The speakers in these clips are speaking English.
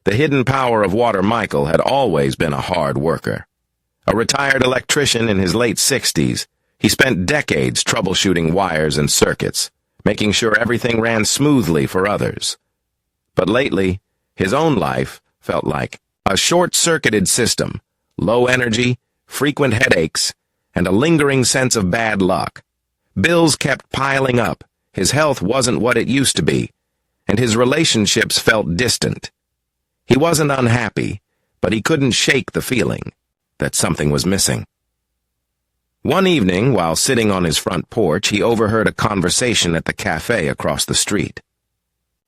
The hidden power of Water Michael had always been a hard worker. A retired electrician in his late 60s, he spent decades troubleshooting wires and circuits, making sure everything ran smoothly for others. But lately, his own life felt like a short-circuited system, low energy, frequent headaches, and a lingering sense of bad luck. Bills kept piling up, his health wasn't what it used to be, and his relationships felt distant. He wasn't unhappy, but he couldn't shake the feeling that something was missing. One evening, while sitting on his front porch, he overheard a conversation at the cafe across the street.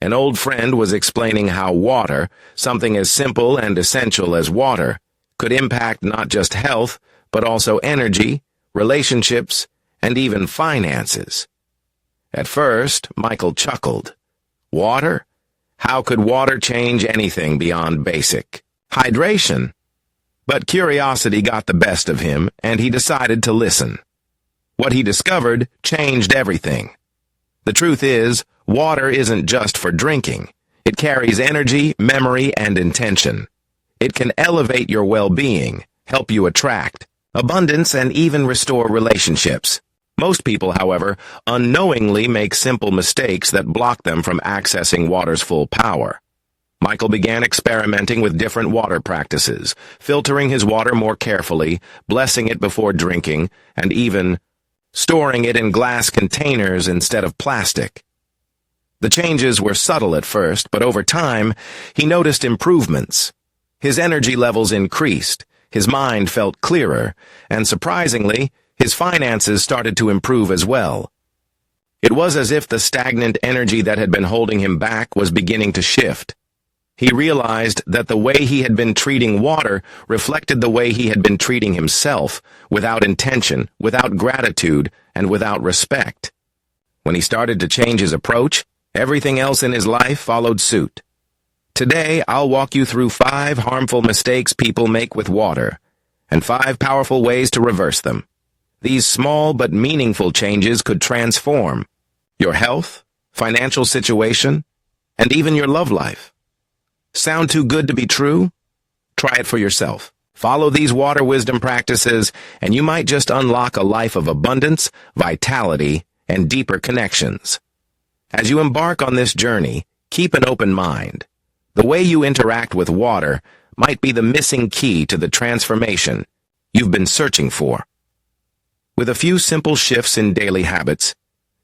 An old friend was explaining how water, something as simple and essential as water, could impact not just health, but also energy, relationships, and even finances. At first, Michael chuckled. Water? How could water change anything beyond basic hydration? But curiosity got the best of him, and he decided to listen. What he discovered changed everything. The truth is, water isn't just for drinking. It carries energy, memory, and intention. It can elevate your well-being, help you attract abundance, and even restore relationships. Most people, however, unknowingly make simple mistakes that block them from accessing water's full power. Michael began experimenting with different water practices, filtering his water more carefully, blessing it before drinking, and even storing it in glass containers instead of plastic. The changes were subtle at first, but over time, he noticed improvements. His energy levels increased, his mind felt clearer, and surprisingly, his finances started to improve as well. It was as if the stagnant energy that had been holding him back was beginning to shift. He realized that the way he had been treating water reflected the way he had been treating himself, without intention, without gratitude, and without respect. When he started to change his approach, everything else in his life followed suit. Today, I'll walk you through 5 harmful mistakes people make with water, and 5 powerful ways to reverse them. These small but meaningful changes could transform your health, financial situation, and even your love life. Sound too good to be true? Try it for yourself. Follow these water wisdom practices, and you might just unlock a life of abundance, vitality, and deeper connections. As you embark on this journey, keep an open mind. The way you interact with water might be the missing key to the transformation you've been searching for. With a few simple shifts in daily habits,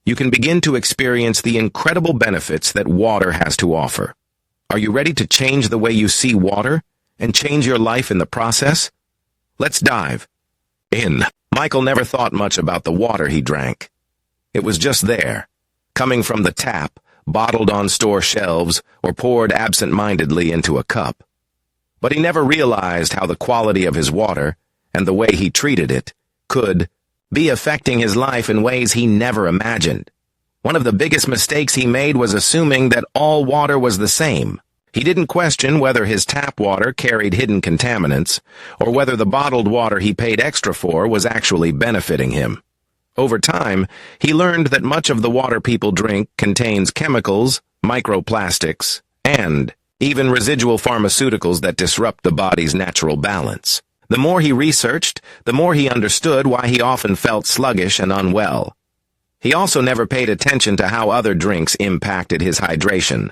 you can begin to experience the incredible benefits that water has to offer. Are you ready to change the way you see water and change your life in the process? Let's dive in. Michael never thought much about the water he drank. It was just there, coming from the tap, bottled on store shelves, or poured absent-mindedly into a cup. But he never realized how the quality of his water, and the way he treated it, could be affecting his life in ways he never imagined. One of the biggest mistakes he made was assuming that all water was the same. He didn't question whether his tap water carried hidden contaminants, or whether the bottled water he paid extra for was actually benefiting him. Over time, he learned that much of the water people drink contains chemicals, microplastics, and even residual pharmaceuticals that disrupt the body's natural balance. The more he researched, the more he understood why he often felt sluggish and unwell. He also never paid attention to how other drinks impacted his hydration.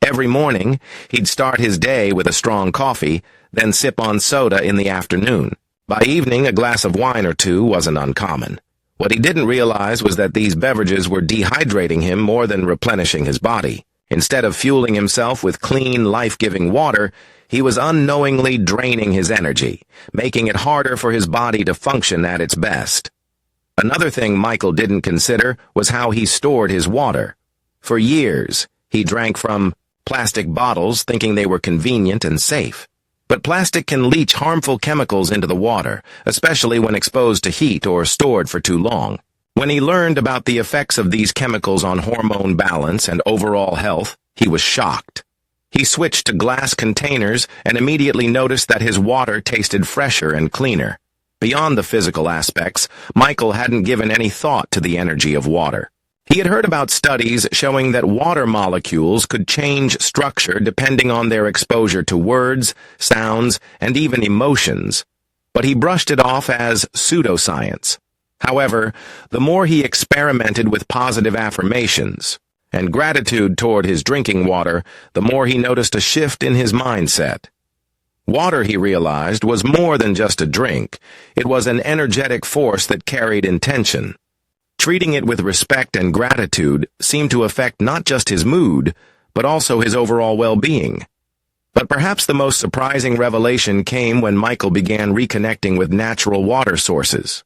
Every morning, he'd start his day with a strong coffee, then sip on soda in the afternoon. By evening, a glass of wine or two wasn't uncommon. What he didn't realize was that these beverages were dehydrating him more than replenishing his body. Instead of fueling himself with clean, life-giving water, he was unknowingly draining his energy, making it harder for his body to function at its best. Another thing Michael didn't consider was how he stored his water. For years, he drank from plastic bottles thinking they were convenient and safe. But plastic can leach harmful chemicals into the water, especially when exposed to heat or stored for too long. When he learned about the effects of these chemicals on hormone balance and overall health, he was shocked. He switched to glass containers and immediately noticed that his water tasted fresher and cleaner. Beyond the physical aspects, Michael hadn't given any thought to the energy of water. He had heard about studies showing that water molecules could change structure depending on their exposure to words, sounds, and even emotions, but he brushed it off as pseudoscience. However, the more he experimented with positive affirmations and gratitude toward his drinking water, the more he noticed a shift in his mindset. Water, he realized, was more than just a drink. It was an energetic force that carried intention. Treating it with respect and gratitude seemed to affect not just his mood, but also his overall well-being. But perhaps the most surprising revelation came when Michael began reconnecting with natural water sources.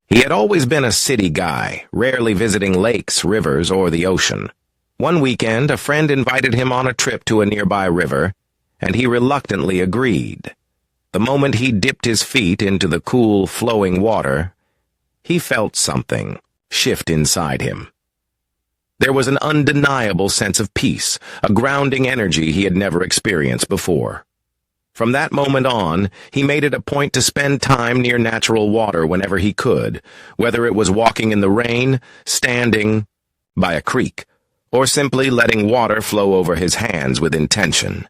He had always been a city guy, rarely visiting lakes, rivers, or the ocean. One weekend, a friend invited him on a trip to a nearby river, and he reluctantly agreed. The moment he dipped his feet into the cool, flowing water, he felt something shift inside him. There was an undeniable sense of peace, a grounding energy he had never experienced before. From that moment on, he made it a point to spend time near natural water whenever he could, whether it was walking in the rain, standing by a creek, or simply letting water flow over his hands with intention.